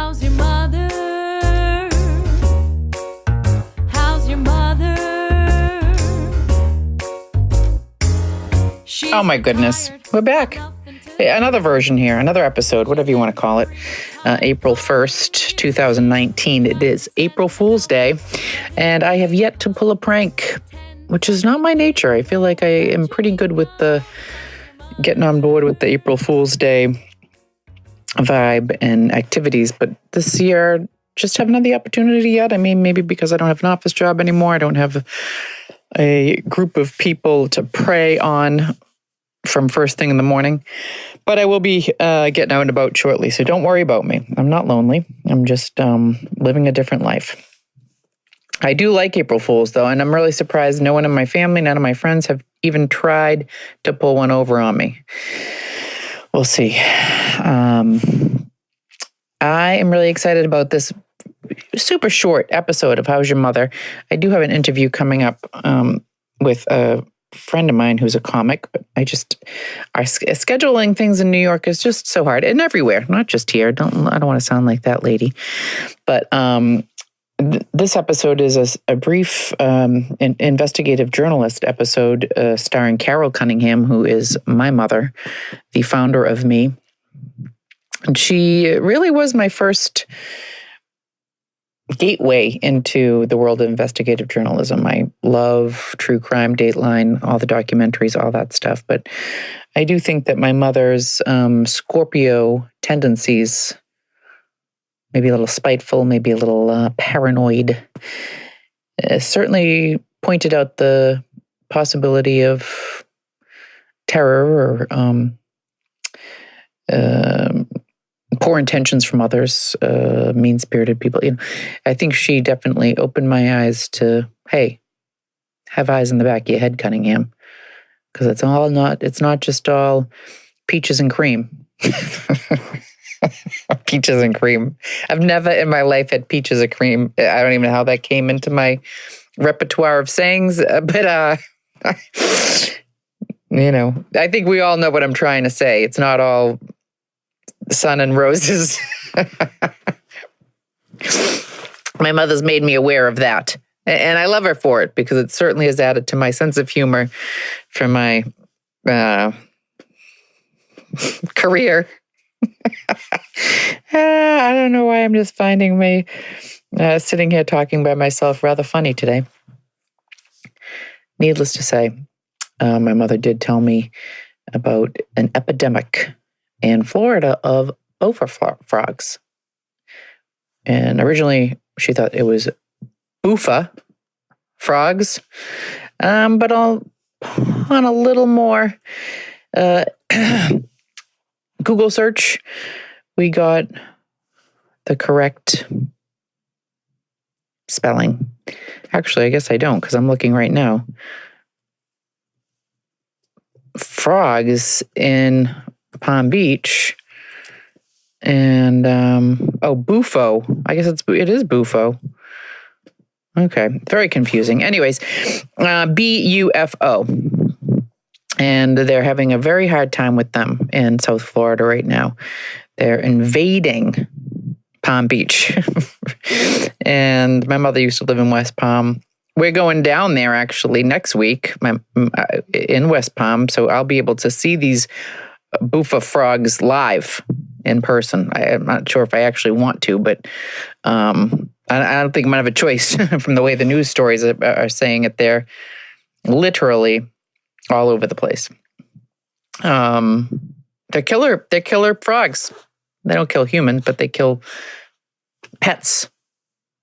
How's your mother? How's your mother? Oh my goodness, we're back. Hey, another version here, another episode, whatever you want to call it. April 1st, 2019. It is April Fool's Day, and I have yet to pull a prank, which is not my nature. I feel like I am pretty good with the getting on board with the April Fool's Day vibe and activities, but this year just haven't had the opportunity yet. I mean, maybe because I don't have an office job anymore. I don't have a group of people to prey on from first thing in the morning, but I will be getting out and about shortly, so don't worry about me. I'm not lonely. I'm just living a different life. I do like April Fools, though, and I'm really surprised no one in my family, none of my friends have even tried to pull one over on me. We'll see. I am really excited about this super short episode of How's Your Mother? I do have an interview coming up with a friend of mine who's a comic, but our scheduling things in New York is just so hard, and everywhere, not just here. I don't want to sound like that lady, but this episode is a brief investigative journalist episode starring Kendra Cunningham, who is my mother, the founder of Me. And she really was my first gateway into the world of investigative journalism. I love true crime, Dateline, all the documentaries, all that stuff. But I do think that my mother's Scorpio tendencies, maybe a little spiteful, maybe a little paranoid, certainly pointed out the possibility of terror or poor intentions from others, mean-spirited people. I think she definitely opened my eyes to, hey, have eyes in the back of your head, Cunningham, because it's not just all peaches and cream. Peaches and cream. I've never in my life had peaches and cream. I don't even know how that came into my repertoire of sayings, but I think we all know what I'm trying to say. It's not all sun and roses. My mother's made me aware of that. And I love her for it because it certainly has added to my sense of humor for my career. I don't know why I'm just finding me sitting here talking by myself rather funny today. Needless to say, my mother did tell me about an epidemic in Florida of Bufo frogs. And originally she thought it was Bufo frogs, but on a little more Google search, we got the correct spelling. Actually, I guess I don't, because I'm looking right now. Frogs in Palm Beach, and Bufo. I guess it is Bufo. Okay, very confusing. Anyways, Bufo, and they're having a very hard time with them in South Florida right now. They're invading Palm Beach, and my mother used to live in West Palm. We're going down there actually next week in West Palm, so I'll be able to see these Bufo frogs live in person. I'm not sure if I actually want to, but I don't think I'm going to have a choice from the way the news stories are saying it. They're literally all over the place. They're killer frogs. They don't kill humans, but they kill pets,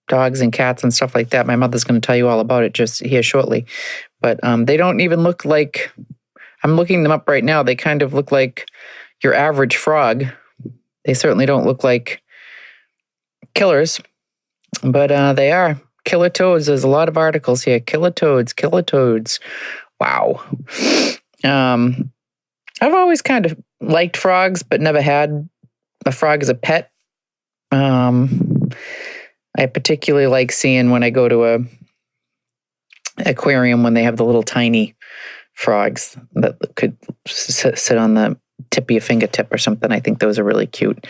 dogs and cats and stuff like that. My mother's going to tell you all about it just here shortly. But they don't even look like, I'm looking them up right now. They kind of look like your average frog. They certainly don't look like killers, but they are. Killer toads. There's a lot of articles here. Killer toads. Wow. I've always kind of liked frogs, but never had a frog as a pet. I particularly like seeing when I go to a aquarium when they have the little tiny frogs that could sit on the tip you a fingertip or something. I think those are really cute.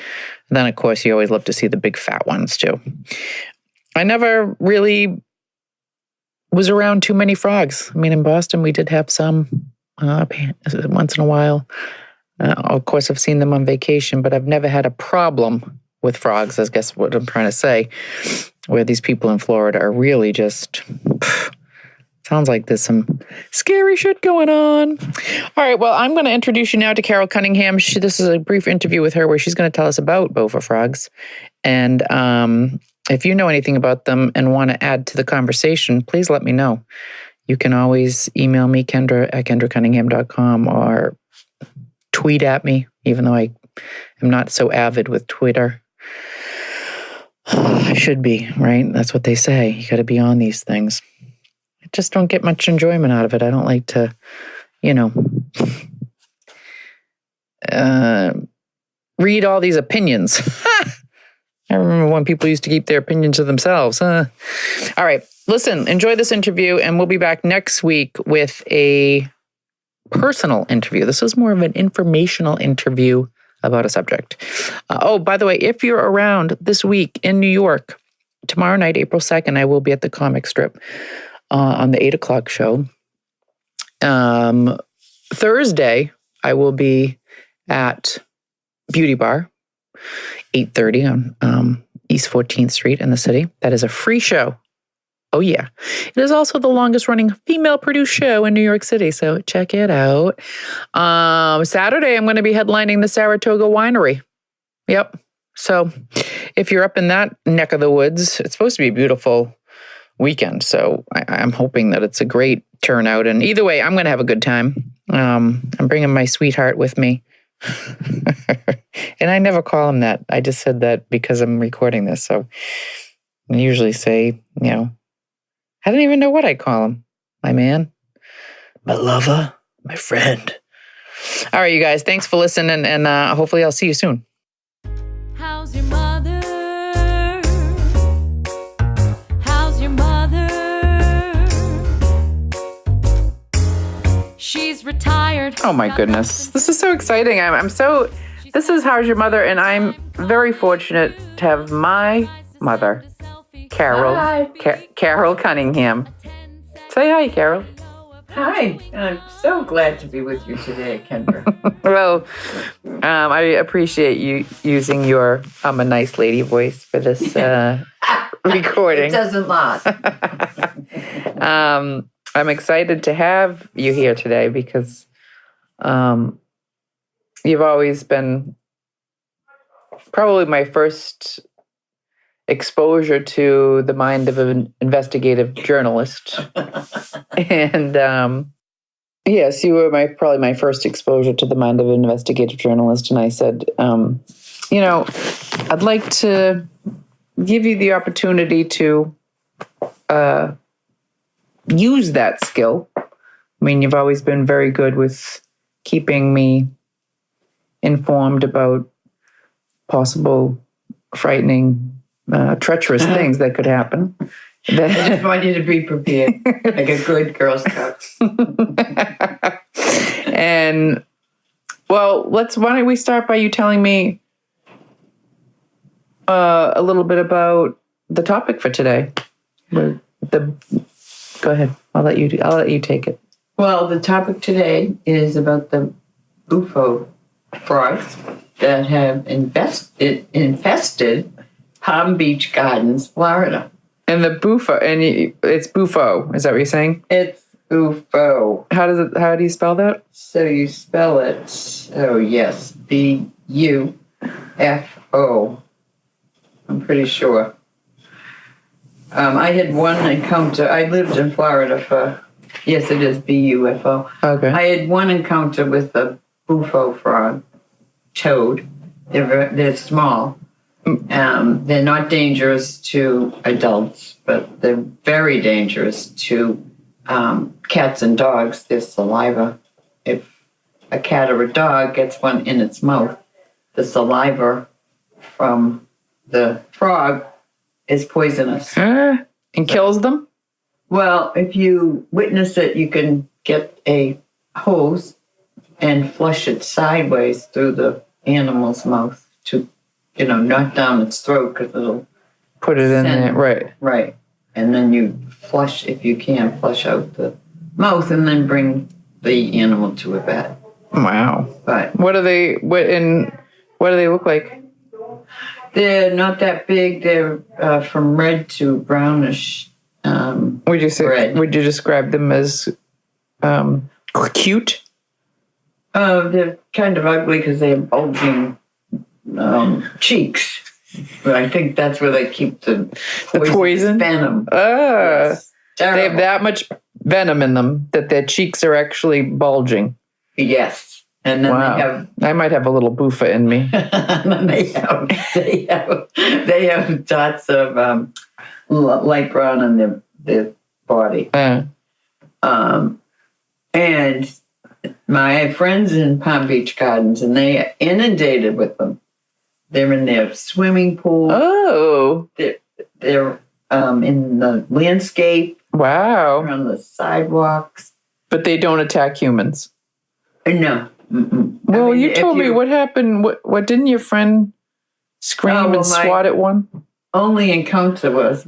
And then, of course, you always love to see the big fat ones, too. I never really was around too many frogs. I mean, in Boston, we did have some once in a while. Of course, I've seen them on vacation, but I've never had a problem with frogs, I guess what I'm trying to say, where these people in Florida are really just... Sounds like there's some scary shit going on. All right, well, I'm going to introduce you now to Kendra Cunningham. This is a brief interview with her where she's going to tell us about Bufo Frogs. And if you know anything about them and want to add to the conversation, please let me know. You can always email me, Kendra at kendracunningham.com, or tweet at me, even though I am not so avid with Twitter. I should be, right? That's what they say. You got to be on these things. I just don't get much enjoyment out of it. I don't like to, read all these opinions. I remember when people used to keep their opinions to themselves. All right, listen, enjoy this interview, and we'll be back next week with a personal interview. This is more of an informational interview about a subject. By the way, if you're around this week in New York, tomorrow night, April 2nd, I will be at the Comic Strip on the 8 o'clock show. Thursday, I will be at Beauty Bar, 8:30 on East 14th Street in the city. That is a free show. Oh, yeah. It is also the longest running female-produced show in New York City, so check it out. Saturday, I'm going to be headlining the Saratoga Winery. Yep. So if you're up in that neck of the woods, it's supposed to be a beautiful weekend, so I'm hoping that it's a great turnout. And either way, I'm going to have a good time. I'm bringing my sweetheart with me. And I never call him that. I just said that because I'm recording this. So I usually say, I don't even know what I call him. My man, my lover, my friend. All right, you guys, thanks for listening, and hopefully I'll see you soon. How's your mother? How's your mother? She's retired. Oh my goodness. This is so exciting. This is How's Your Mother? And I'm very fortunate to have my mother, Carol, Carol Cunningham. Say hi, Carol. Hi, I'm so glad to be with you today, Kendra. Well, I appreciate you using your I'm a nice lady voice for this recording. It doesn't last. I'm excited to have you here today because you've always been probably my first exposure to the mind of an investigative journalist. And yes, you were probably my first exposure to the mind of an investigative journalist. And I said, I'd like to give you the opportunity to use that skill. I mean, you've always been very good with keeping me informed about possible frightening, treacherous things that could happen. I just want you to be prepared, like a good Girl Scout. And, well, why don't we start by you telling me a little bit about the topic for today. Go ahead. I'll let you take it. Well, the topic today is about the Bufo frogs that have infested Palm Beach Gardens, Florida. And the Bufo, it's Bufo. Is that what you're saying? It's Bufo. How do you spell that? So you spell it, yes, B-U-F-O. I'm pretty sure. I had one encounter. I lived in Florida yes, it is B-U-F-O. Okay. I had one encounter with a Bufo frog, toad. They're small. They're not dangerous to adults, but they're very dangerous to cats and dogs. Their saliva. If a cat or a dog gets one in its mouth, the saliva from the frog is poisonous. And kills them? Well, if you witness it, you can get a hose and flush it sideways through the animal's mouth to, not down its throat because it'll Put it in there, right? Right. And then you flush, if you can, flush out the mouth and then bring the animal to a vet. Wow. But what do they look like? they're not that big. They're from red to brownish. Would you say? Red. Would you describe them as cute? They're kind of ugly because they have bulging cheeks. But I think that's where they keep the poison venom. Yes. They have Terrible. that much venom in them that their cheeks are actually bulging. Yes. And then I might have a little Bufo in me. and then they have dots of light brown on their body. And I have friends in Palm Beach Gardens, and they are inundated with them. They're in their swimming pool. Oh. They're in the landscape. Wow. On the sidewalks. But they don't attack humans. No. Mm-mm. Well, you told me what happened. What didn't your friend scream and swat at one? Only encounter was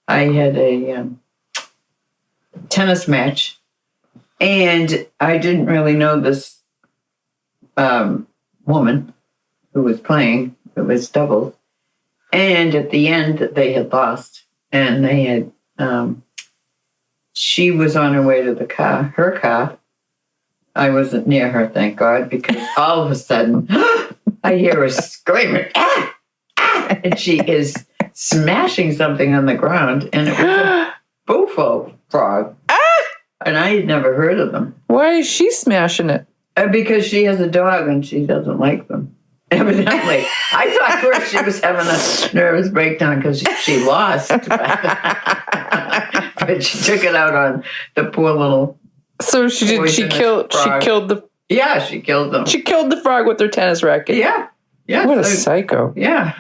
I had a tennis match, and I didn't really know this woman who was playing. It was doubles, and at the end they had lost, and they had she was on her way to her car. I wasn't near her, thank God, because all of a sudden I hear her screaming, ah! Ah! And she is smashing something on the ground, and it was a Bufo Frog. Ah! And I had never heard of them. Why is she smashing it? Because she has a dog and she doesn't like them. Evidently. I thought first she was having a nervous breakdown because she lost. But she took it out on the poor little. So she killed the. Yeah, she killed them. She killed the frog with her tennis racket. Yeah. Yeah. What a psycho. Yeah.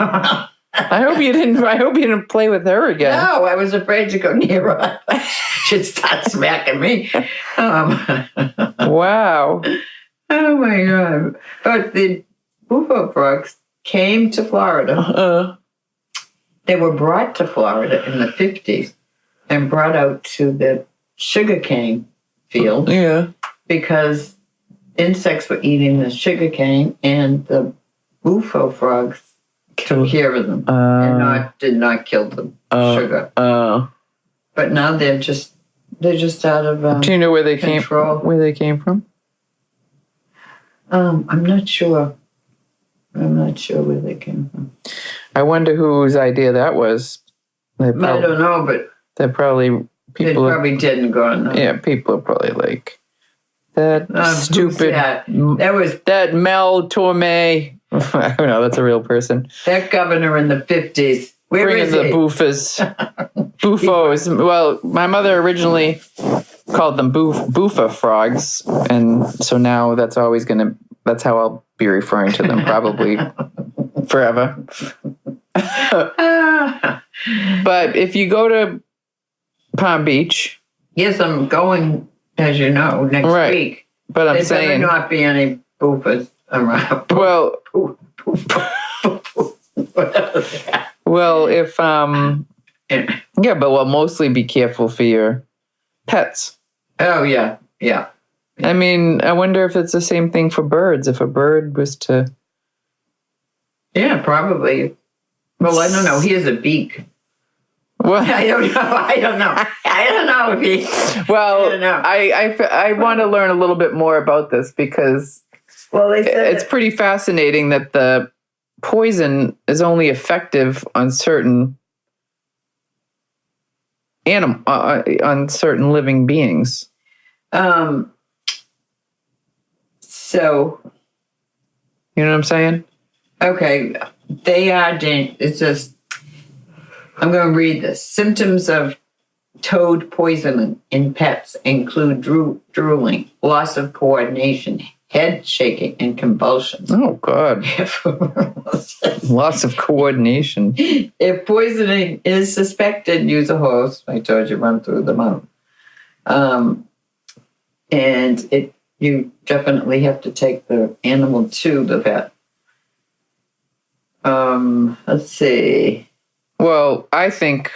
I hope you didn't play with her again. No, I was afraid to go near her. She'd start smacking me. Wow. Oh my God. But the Bufo frogs came to Florida. They were brought to Florida in the 50s and brought out to the sugarcane field. Yeah. Because insects were eating the sugarcane, and the Bufo frogs took care of them and did not kill the sugar. But now they're just out of do you know where they control. Where they came from? I'm not sure. I'm not sure where they came from. I wonder whose idea that was. I don't know, but they're probably people. They probably didn't go on. Yeah, people are probably like that stupid. That Mel Torme. I don't know. That's a real person. That governor in the 50s. Where is the he? Bufos. Bufos. Well, my mother originally called them Bufo frogs, and so now that's how I'll be referring to them probably forever. But if you go to Palm Beach, yes, I'm going, as you know, next week. But I'm saying there better not be any Bufos around. Well, if but mostly be careful for your pets. Oh yeah. I mean, I wonder if it's the same thing for birds. If a bird was to, probably. Well, I don't know. He has a beak. Well, I don't know if he. Well, I don't know. I want to learn a little bit more about this because they said it's pretty fascinating that the poison is only effective on certain on certain living beings. So, you know what I'm saying? Okay, they are dangerous. It's just, I'm going to read this. Symptoms of toad poisoning in pets include drooling, loss of coordination, head shaking, and convulsions. Oh, God. Lots of coordination. If poisoning is suspected, use a hose. I told you, run through the mouth. And you definitely have to take the animal to the vet. Let's see. Well, I think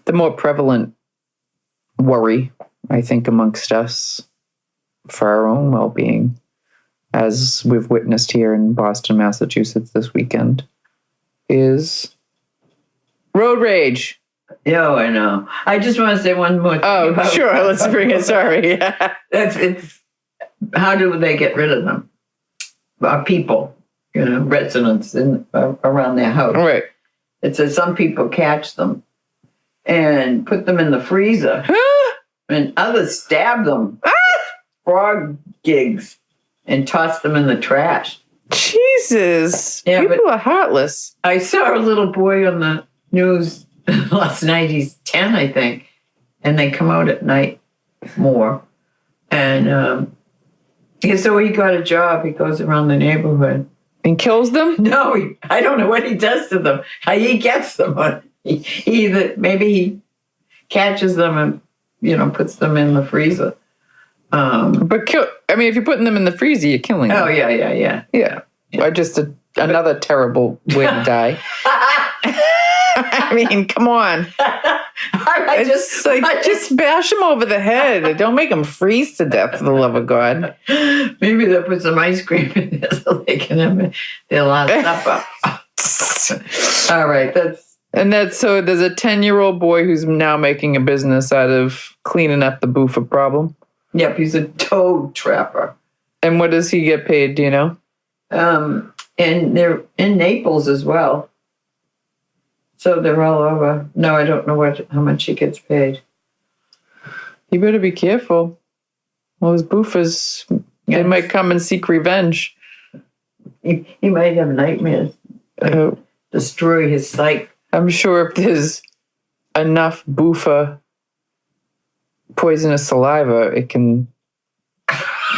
the more prevalent worry, I think, amongst us for our own well-being, as we've witnessed here in Boston, Massachusetts this weekend, is road rage. Yeah, I know. I just want to say one more thing. Oh, sure. Let's bring it. Sorry. It's how do they get rid of them? People, residents around their house. Right. It says some people catch them and put them in the freezer, and others stab them, frog gigs, and toss them in the trash. Jesus. Yeah, People are heartless. I saw a little boy on the news last night. He's 10, I think, and they come out at night more. And so he got a job. He goes around the neighborhood. And kills them? No, I don't know what he does to them. How he gets them. Maybe he catches them and, puts them in the freezer. But if you're putting them in the freezer, you're killing them. Oh, yeah. Yeah. Just another terrible way to die. I mean, come on. Just bash them over the head. Don't make them freeze to death, for the love of God. Maybe they'll put some ice cream in there so they can have their last supper. All right, so there's a 10-year-old boy who's now making a business out of cleaning up the Bufo problem. Yep, he's a toad trapper. And what does he get paid, do you know? And they're in Naples as well. So they're all over. No, I don't know how much he gets paid. You better be careful. Those Bufos, they might come and seek revenge. He might have nightmares. Destroy his sight. I'm sure if there's enough Bufo poisonous saliva, it can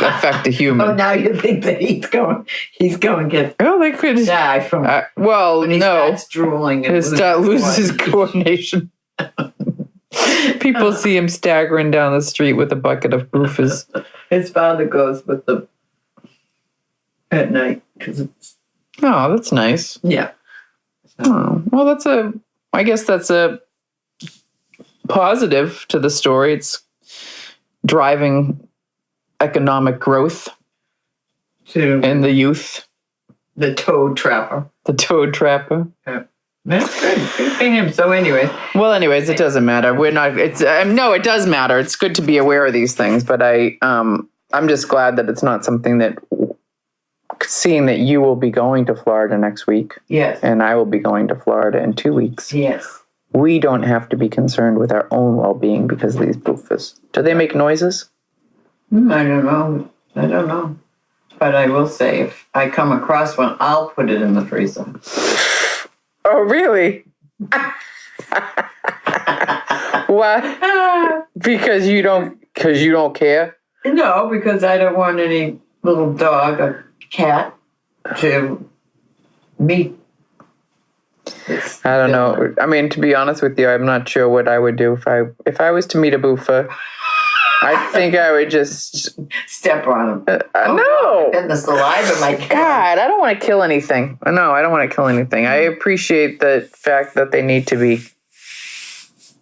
affect a human. Oh, now you think that he's going to get they could die from when he starts drooling and loses his coordination. People see him staggering down the street with a bucket of Bufos. His father goes with them at night because it's... Oh, that's nice. Yeah. Oh, well, I guess that's a positive to the story. It's driving economic growth in the youth. The toad trapper. The toad trapper. Yeah. That's good. Good for him. So anyways, it doesn't matter. We're not, no, it does matter. It's good to be aware of these things, but I'm just glad that it's not something that, seeing that you will be going to Florida next week. Yes. And I will be going to Florida in 2 weeks. Yes. We don't have to be concerned with our own well-being because of these Bufos. Do they make noises? I don't know. But I will say, if I come across one, I'll put it in the freezer. Oh, really? What? Because you don't care? No, because I don't want any little dog or cat to meet. I don't know. I mean, to be honest with you, I'm not sure what I would do if I was to meet a Bufo. I think I would just step on them. No. And the saliva might kill God, I don't want to kill anything. No, I don't want to kill anything. I appreciate the fact that they need to be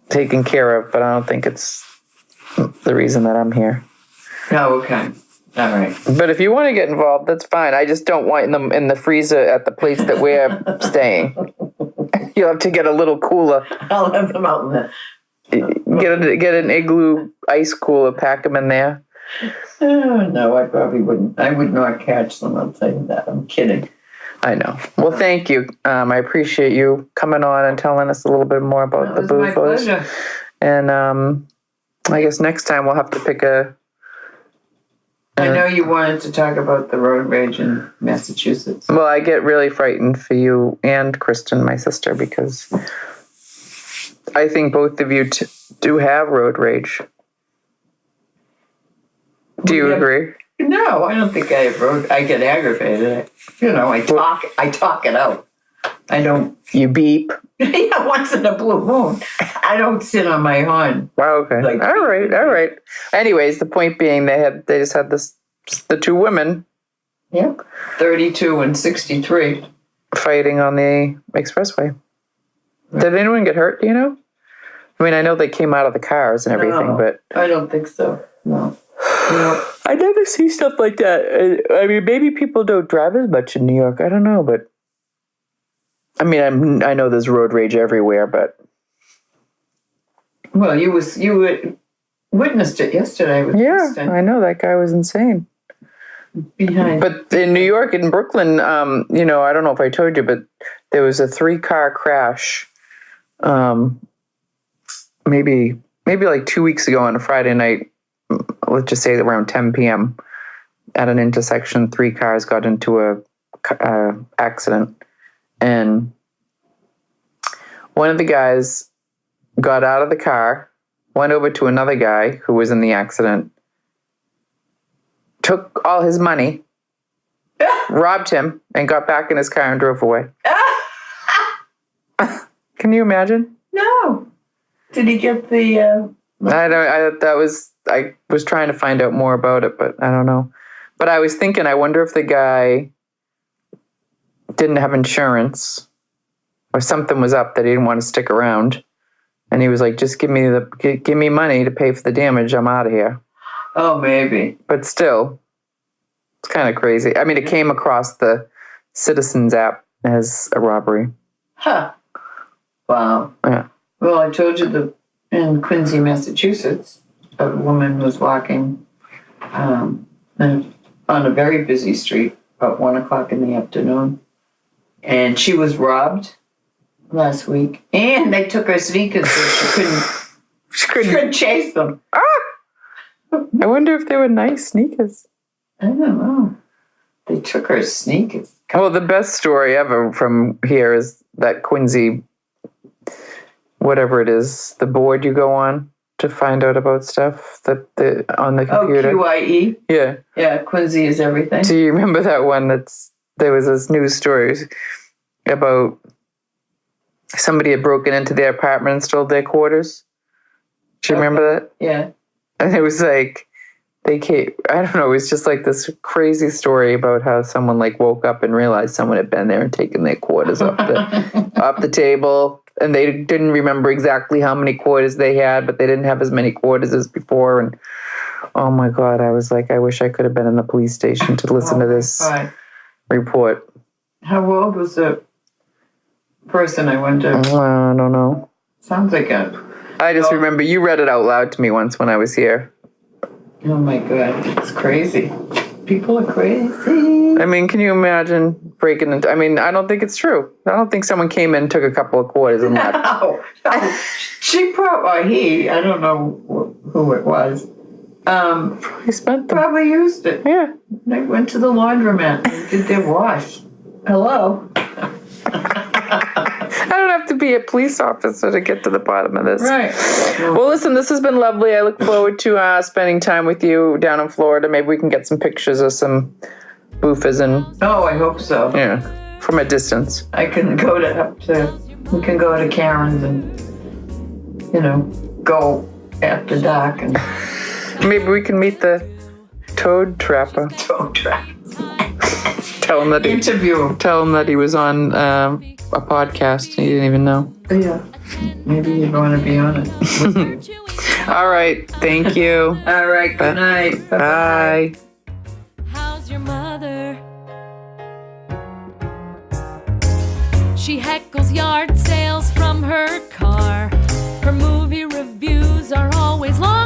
taken care of, but I don't think it's the reason that I'm here. Oh, okay. All right. But if you want to get involved, that's fine. I just don't want them in the freezer at the place that we're staying. You'll have to get a little cooler. I'll have them out in the... Get an igloo ice cooler, pack them in there. Oh, no, I probably wouldn't. I would not catch them, I'll tell you that. I'm kidding. I know. Well, thank you. I appreciate you coming on and telling us a little bit more about the Bufos. My pleasure. And I guess next time we'll have to pick a... I know you wanted to talk about the road rage in Massachusetts. Well, I get really frightened for you and Kristen, my sister, because I think both of you do have road rage. Do you agree? No, I don't think I have road. I get aggravated. I talk it out. I don't. You beep. Yeah, once in a blue moon. I don't sit on my horn. Oh, okay. Like- all right. Anyways, the point being, they just had the two women Yeah. 32 and 63. fighting on the expressway. Did anyone get hurt? Do you know? I mean, I know they came out of the cars and everything, No, but I don't think so. No. No. I never see stuff like that. I mean, maybe people don't drive as much in New York. I don't know, but I mean, I know there's road rage everywhere, but Well, you witnessed it yesterday with yeah, Kristen I know that guy was insane. behind. But in New York, in Brooklyn, I don't know if I told you, but there was a 3-car crash. Maybe like 2 weeks ago on a Friday night. Let's just say around 10 p.m. at an intersection, 3 cars got into a accident, and one of the guys got out of the car, went over to another guy who was in the accident, took all his money, robbed him, and got back in his car and drove away. Can you imagine? No. Did he get the? I was trying to find out more about it, but I don't know. But I was thinking, I wonder if the guy didn't have insurance or something was up that he didn't want to stick around. And he was like, just give me money to pay for the damage. I'm out of here. Oh, maybe. But still, it's kind of crazy. I mean, it came across the Citizens app as a robbery. Huh. Wow. Yeah. Well, I told you in Quincy, Massachusetts, a woman was walking on a very busy street about 1:00 in the afternoon, and she was robbed last week. And they took her sneakers, so she couldn't chase them. I wonder if they were nice sneakers. I don't know. They took her sneakers. Well, the best story ever from here is that Quincy, whatever it is, the board you go on to find out about stuff on the computer. Oh, QIE? Yeah. Yeah, Quincy is everything. Do you remember that one there was this news story about somebody had broken into their apartment and stole their quarters? Do you remember that? Yeah. And it was like, they came, I don't know, it was just like this crazy story about how someone like woke up and realized someone had been there and taken their quarters off the table. And they didn't remember exactly how many quarters they had, but they didn't have as many quarters as before. And oh my God, I was like, I wish I could have been in the police station to listen to this report. How old was the person? I wonder. I don't know. Sounds like I just remember you read it out loud to me once when I was here. Oh my God, it's crazy. People are crazy. I mean, can you imagine breaking into... I mean, I don't think it's true. I don't think someone came in, took a couple of quarters and left. No. She probably, I don't know who it was. He spent them. Probably used it. Yeah. They went to the laundromat and did their wash. Hello. I don't have to be a police officer to get to the bottom of this. Right. Well, listen, this has been lovely. I look forward to spending time with you down in Florida. Maybe we can get some pictures of some boofers and... Oh, I hope so. Yeah, from a distance. I can go we can go to Karen's and, go after dark and Maybe we can meet the toad trapper. tow track. Tell him that Interview him. Tell him that he was on a podcast and he didn't even know. Yeah. Maybe you're going to be on it. All right. Thank you. All right. Good night. Bye. How's your mother? She heckles yard sales from her car. Her movie reviews are always long.